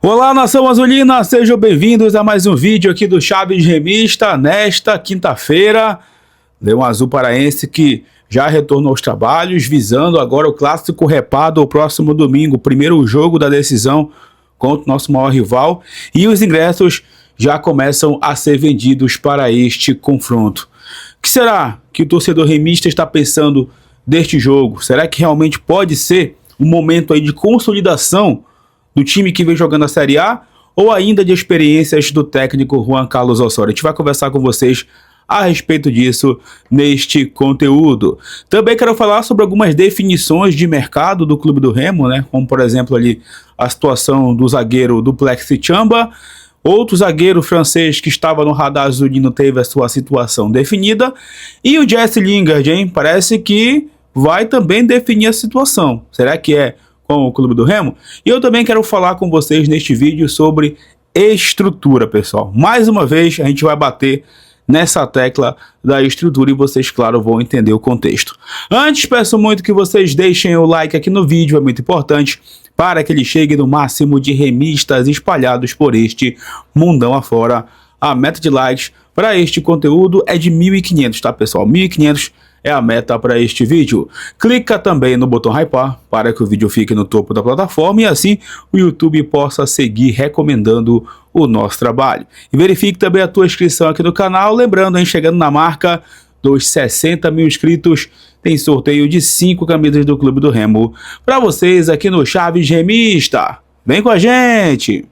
Olá, nação azulina, sejam bem-vindos a mais um vídeo aqui do Chaves Remista nesta quinta-feira. Leão Azul Paraense que já retornou aos trabalhos, visando agora o clássico repado ao próximo domingo, o primeiro jogo da decisão contra o nosso maior rival, e os ingressos já começam a ser vendidos para este confronto. O que será que o torcedor remista está pensando deste jogo? Será que realmente pode ser um momento aí de consolidação do time que vem jogando a Série A, ou ainda de experiências do técnico Juan Carlos Osorio? A gente vai conversar com vocês a respeito disso neste conteúdo. Também quero falar sobre algumas definições de mercado do Clube do Remo, né? Como por exemplo ali a situação do zagueiro Duplex Chamba. Outro zagueiro francês que estava no radar azulino teve a sua situação definida. E o Jesse Lingard, hein? Parece que vai também definir a situação. Será que é com o Clube do Remo? E eu também quero falar com vocês neste vídeo sobre estrutura, pessoal. Mais uma vez a gente vai bater nessa tecla da estrutura e vocês, claro, vão entender o contexto. Antes, peço muito que vocês deixem o like aqui no vídeo, é muito importante para que ele chegue no máximo de remistas espalhados por este mundão afora. A meta de likes para este conteúdo é de 1.500, tá, pessoal? 1.500 é a meta para este vídeo. Clica também no botão hypar para que o vídeo fique no topo da plataforma e assim o YouTube possa seguir recomendando o nosso trabalho. E verifique também a tua inscrição aqui no canal. Lembrando, hein, chegando na marca dos 60 mil inscritos, tem sorteio de 5 camisas do Clube do Remo para vocês aqui no Chaves Remista. Vem com a gente!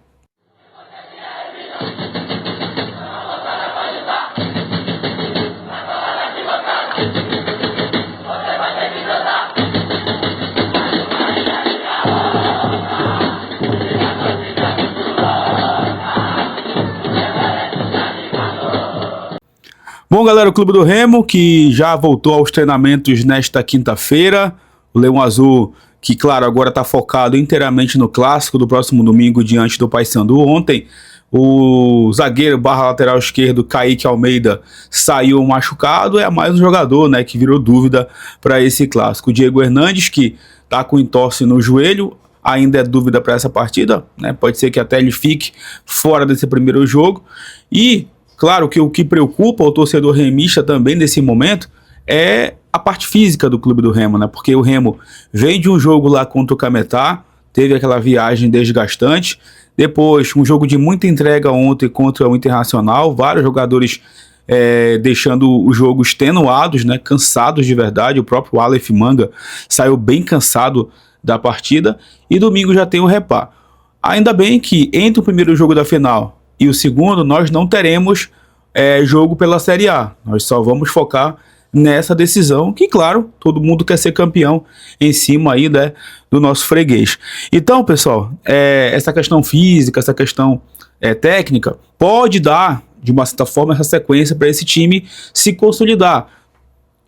Bom, galera, o Clube do Remo que já voltou aos treinamentos nesta quinta-feira. O Leão Azul que, claro, agora está focado inteiramente no clássico do próximo domingo diante do Paysandu. Ontem o zagueiro barra lateral esquerdo Kaique Almeida saiu machucado. É mais um jogador, né, que virou dúvida para esse clássico. O Diego Hernandes, que está com entorse no joelho, ainda é dúvida para essa partida, né? Pode ser que até ele fique fora desse primeiro jogo. E claro que o que preocupa o torcedor remista também nesse momento é a parte física do Clube do Remo, né? Porque o Remo vem de um jogo lá contra o Cametá, teve aquela viagem desgastante, depois um jogo de muita entrega ontem contra o Internacional, vários jogadores deixando o jogo extenuados, né? Cansados de verdade. O próprio Aleph Manga saiu bem cansado da partida e domingo já tem o repá. Ainda bem que entre o primeiro jogo da final e o segundo, nós não teremos jogo pela Série A. Nós só vamos focar nessa decisão, que, claro, todo mundo quer ser campeão em cima aí, né, do nosso freguês. Então, pessoal, essa questão física, essa questão técnica, pode dar, de uma certa forma, essa sequência para esse time se consolidar.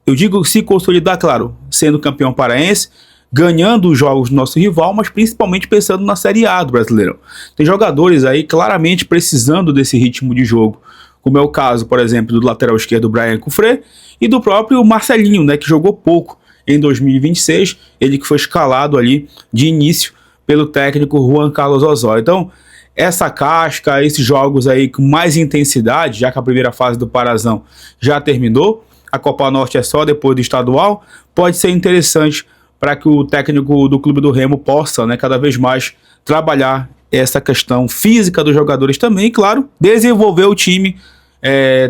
Eu digo se consolidar, claro, sendo campeão paraense, ganhando os jogos do nosso rival, mas principalmente pensando na Série A do Brasileirão. Tem jogadores aí claramente precisando desse ritmo de jogo, como é o caso, por exemplo, do lateral esquerdo Brian Cufré e do próprio Marcelinho, né, que jogou pouco em 2026, ele que foi escalado ali de início pelo técnico Juan Carlos Osorio. Então, essa casca, esses jogos aí com mais intensidade, já que a primeira fase do Parazão já terminou, a Copa Norte é só depois do estadual, pode ser interessante para que o técnico do Clube do Remo possa, né, cada vez mais trabalhar essa questão física dos jogadores também, e, claro, desenvolver o time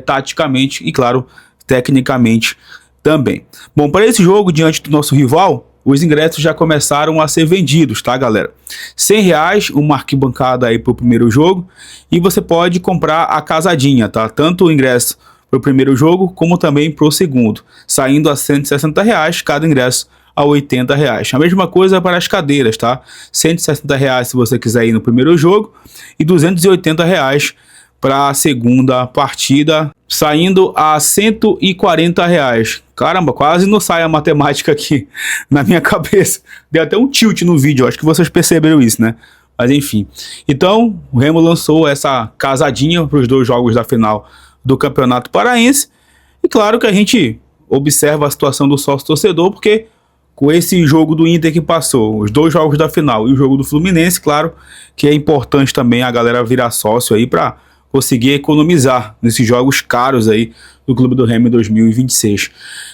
taticamente e, claro, tecnicamente também. Bom, para esse jogo, diante do nosso rival, os ingressos já começaram a ser vendidos, tá, galera? R$100 uma arquibancada aí para o primeiro jogo, e você pode comprar a casadinha, tá? Tanto o ingresso para o primeiro jogo, como também para o segundo, saindo a R$160 cada ingresso, a R$80. A mesma coisa para as cadeiras, tá? R$160 se você quiser ir no primeiro jogo e R$280 para a segunda partida, saindo a R$140. Caramba, quase não sai a matemática aqui na minha cabeça. Deu até um tilt no vídeo, acho que vocês perceberam isso, né? Mas enfim. Então, o Remo lançou essa casadinha para os dois jogos da final do Campeonato Paraense. E claro que a gente observa a situação do sócio torcedor, porque com esse jogo do Inter que passou, os 2 jogos da final e o jogo do Fluminense, claro que é importante também a galera virar sócio aí para conseguir economizar nesses jogos caros aí do Clube do Remo em 2026.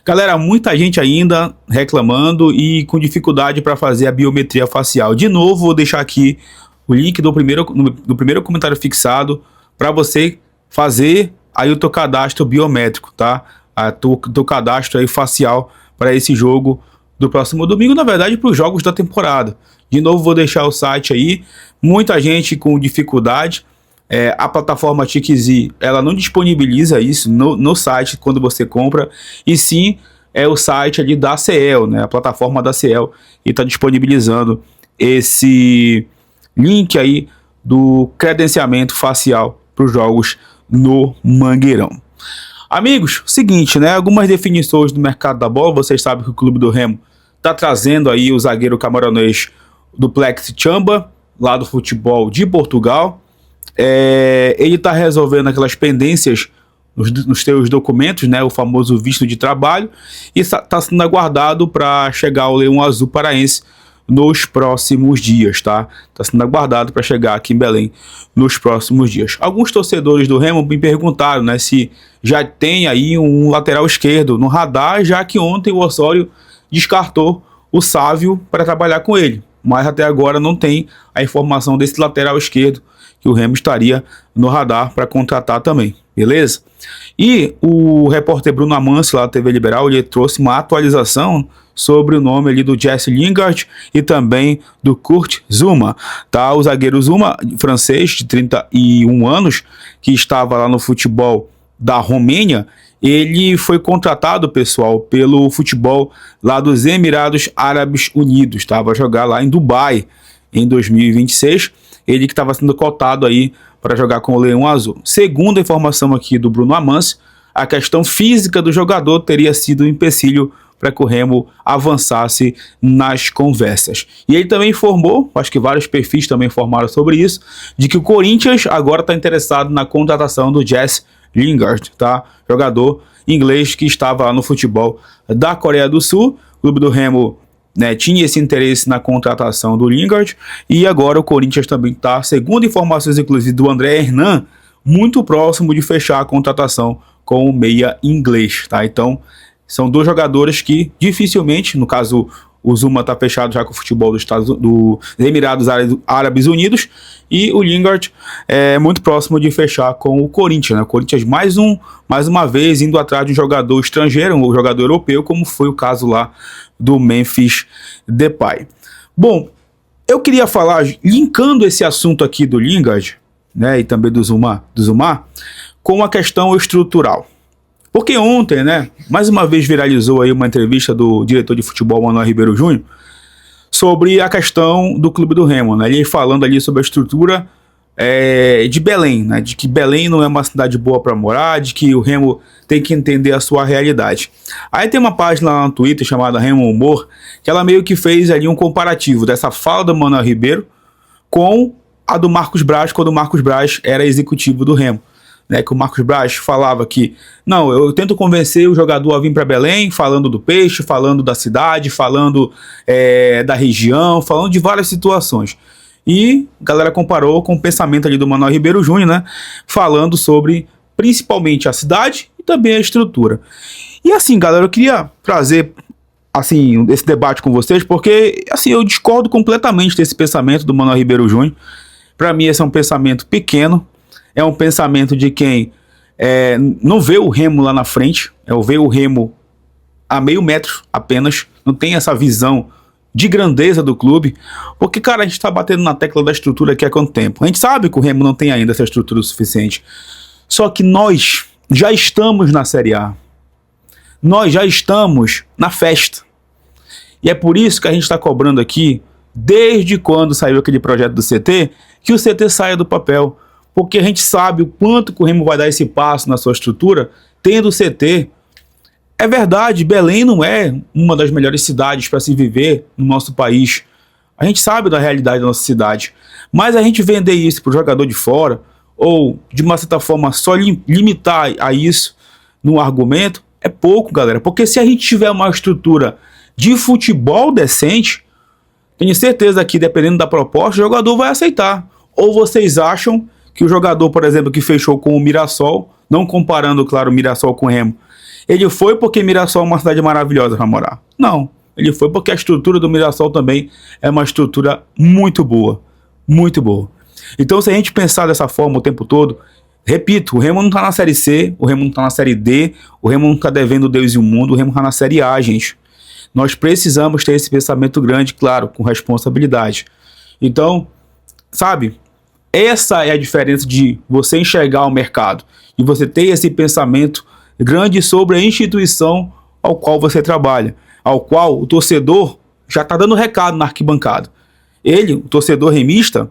Galera, muita gente ainda reclamando e com dificuldade para fazer a biometria facial. De novo, vou deixar aqui o link do primeiro comentário fixado para você fazer aí o teu cadastro biométrico, tá? Teu cadastro aí facial para esse jogo do próximo domingo, na verdade, para os jogos da temporada. De novo, vou deixar o site aí. Muita gente com dificuldade. A plataforma TickZ, ela não disponibiliza isso no site quando você compra, e sim é o site ali da CL, né? A plataforma da CL, e está disponibilizando esse link aí do credenciamento facial para os jogos no Mangueirão. Amigos, seguinte, né? Algumas definições do mercado da bola. Vocês sabem que o Clube do Remo está trazendo aí o zagueiro camaronês do Plex Chamba, lá do futebol de Portugal. Ele está resolvendo aquelas pendências nos seus documentos, né, o famoso visto de trabalho, e está sendo aguardado para chegar ao Leão Azul Paraense nos próximos dias, tá? Está sendo aguardado para chegar aqui em Belém nos próximos dias. Alguns torcedores do Remo me perguntaram, né, se já tem aí um lateral esquerdo no radar, já que ontem o Osório descartou o Sávio para trabalhar com ele, mas até agora não tem a informação desse lateral esquerdo que o Remo estaria no radar para contratar também, beleza? E o repórter Bruno Amâncio, lá da TV Liberal, ele trouxe uma atualização sobre o nome ali do Jesse Lingard e também do Kurt Zouma, tá? O zagueiro Zouma, francês, de 31 anos, que estava lá no futebol da Romênia, ele foi contratado, pessoal, pelo futebol lá dos Emirados Árabes Unidos, tá? Vai jogar lá em Dubai em 2026. Ele que estava sendo cotado aí para jogar com o Leão Azul. Segundo a informação aqui do Bruno Amâncio, a questão física do jogador teria sido um empecilho para que o Remo avançasse nas conversas. E ele também informou, acho que vários perfis também informaram sobre isso, de que o Corinthians agora está interessado na contratação do Jesse Lingard, tá? Jogador inglês que estava lá no futebol da Coreia do Sul. O Clube do Remo, né, tinha esse interesse na contratação do Lingard, e agora o Corinthians também está, segundo informações inclusive do André Hernan, muito próximo de fechar a contratação com o meia inglês, tá? Então são 2 jogadores que dificilmente, no caso o Zouma está fechado já com o futebol dos Emirados Árabes Unidos, e o Lingard é muito próximo de fechar com o Corinthians, né? O Corinthians mais uma vez indo atrás de um jogador estrangeiro, um jogador europeu, como foi o caso lá do Memphis Depay. Bom, eu queria falar, linkando esse assunto aqui do Lingard, né, e também do Zouma, com a questão estrutural. Porque ontem, né, mais uma vez viralizou aí uma entrevista do diretor de futebol, Manuel Ribeiro Júnior, sobre a questão do Clube do Remo, né, ele falando ali sobre a estrutura de Belém, né, de que Belém não é uma cidade boa para morar, de que o Remo tem que entender a sua realidade. Aí tem uma página lá no Twitter chamada Remo Humor, que ela meio que fez ali um comparativo dessa fala do Manuel Ribeiro com a do Marcos Braz, quando o Marcos Braz era executivo do Remo. Né, que o Marcos Braz falava que, não, eu tento convencer o jogador a vir para Belém, falando do peixe, falando da cidade, falando da região, falando de várias situações. E a galera comparou com o pensamento ali do Manuel Ribeiro Júnior, né, falando sobre principalmente a cidade e também a estrutura. E assim, galera, eu queria trazer assim esse debate com vocês, porque assim, eu discordo completamente desse pensamento do Manuel Ribeiro Júnior. Para mim esse é um pensamento pequeno, é um pensamento de quem não vê o Remo lá na frente, vê o Remo a meio metro apenas, não tem essa visão de grandeza do clube, porque, cara, a gente tá batendo na tecla da estrutura aqui há quanto tempo? A gente sabe que o Remo não tem ainda essa estrutura suficiente, só que nós já estamos na Série A, nós já estamos na festa, e é por isso que a gente está cobrando aqui, desde quando saiu aquele projeto do CT, que o CT saia do papel, porque a gente sabe o quanto que o Remo vai dar esse passo na sua estrutura, tendo o CT. É verdade, Belém não é uma das melhores cidades para se viver no nosso país. A gente sabe da realidade da nossa cidade. Mas a gente vender isso para o jogador de fora, ou de uma certa forma só limitar a isso no argumento, é pouco, galera. Porque se a gente tiver uma estrutura de futebol decente, tenho certeza que, dependendo da proposta, o jogador vai aceitar. Ou vocês acham que o jogador, por exemplo, que fechou com o Mirassol, não comparando, claro, o Mirassol com o Remo, ele foi porque Mirassol é uma cidade maravilhosa para morar? Não. Ele foi porque a estrutura do Mirassol também é uma estrutura muito boa. Muito boa. Então, se a gente pensar dessa forma o tempo todo, repito, o Remo não tá na Série C, o Remo não tá na Série D, o Remo não tá devendo Deus e o mundo, o Remo tá na Série A, gente. Nós precisamos ter esse pensamento grande, claro, com responsabilidade. Então, sabe, essa é a diferença de você enxergar o mercado e você ter esse pensamento grande sobre a instituição ao qual você trabalha, ao qual o torcedor já está dando recado na arquibancada. Ele, o torcedor remista,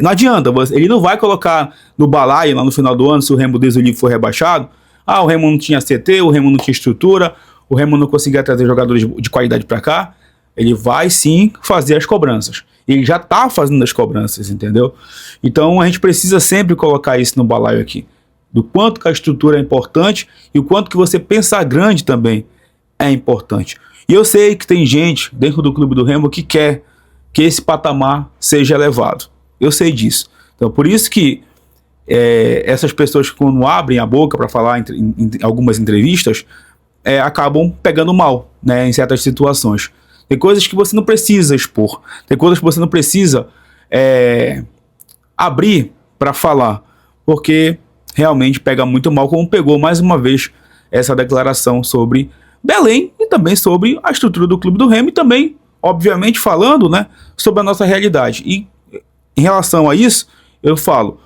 não adianta, ele não vai colocar no balaio lá no final do ano, se o Remo Deus o livre for rebaixado, o Remo não tinha CT, o Remo não tinha estrutura, o Remo não conseguia trazer jogadores de qualidade para cá. Ele vai sim fazer as cobranças. Ele já está fazendo as cobranças, entendeu? Então a gente precisa sempre colocar isso no balaio aqui. Do quanto que a estrutura é importante e o quanto que você pensar grande também é importante. E eu sei que tem gente dentro do Clube do Remo que quer que esse patamar seja elevado. Eu sei disso. Então por isso que essas pessoas, quando abrem a boca para falar em algumas entrevistas, acabam pegando mal, né, em certas situações. Tem coisas que você não precisa expor. Tem coisas que você não precisa abrir para falar. Porque realmente pega muito mal, como pegou mais uma vez essa declaração sobre Belém e também sobre a estrutura do Clube do Remo e também, obviamente, falando, né, sobre a nossa realidade. E em relação a isso, eu falo,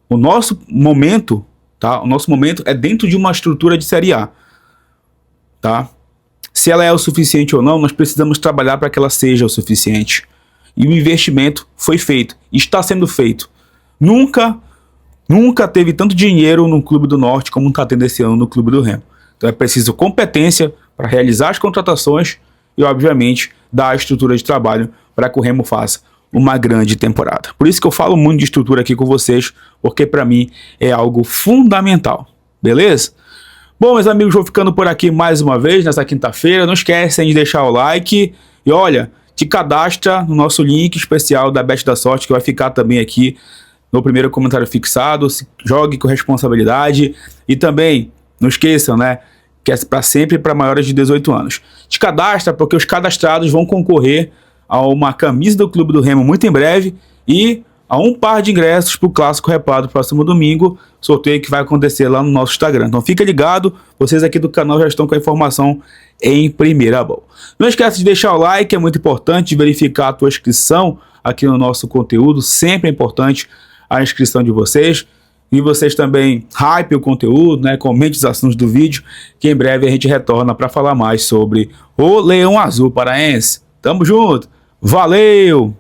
o nosso momento, tá? O nosso momento é dentro de uma estrutura de Série A, tá? Se ela é o suficiente ou não, nós precisamos trabalhar para que ela seja o suficiente. E o investimento foi feito, está sendo feito. Nunca teve tanto dinheiro no Clube do Norte como está tendo esse ano no Clube do Remo. Então é preciso competência para realizar as contratações e, obviamente, dar a estrutura de trabalho para que o Remo faça uma grande temporada. Por isso que eu falo muito de estrutura aqui com vocês, porque para mim é algo fundamental. Beleza? Bom, meus amigos, vou ficando por aqui mais uma vez nessa quinta-feira. Não esquecem de deixar o like e, olha, te cadastra no nosso link especial da Bet da Sorte, que vai ficar também aqui no primeiro comentário fixado. Jogue com responsabilidade e também não esqueçam, né, que é para sempre para maiores de 18 anos. Te cadastra porque os cadastrados vão concorrer a uma camisa do Clube do Remo muito em breve e a um par de ingressos para o Clássico Repado próximo domingo, sorteio que vai acontecer lá no nosso Instagram. Então fica ligado, vocês aqui do canal já estão com a informação em primeira mão. Não esquece de deixar o like, é muito importante, verificar a tua inscrição aqui no nosso conteúdo, sempre é importante a inscrição de vocês. E vocês também hype o conteúdo, né? Comente os assuntos do vídeo, que em breve a gente retorna para falar mais sobre o Leão Azul Paraense. Tamo junto, valeu!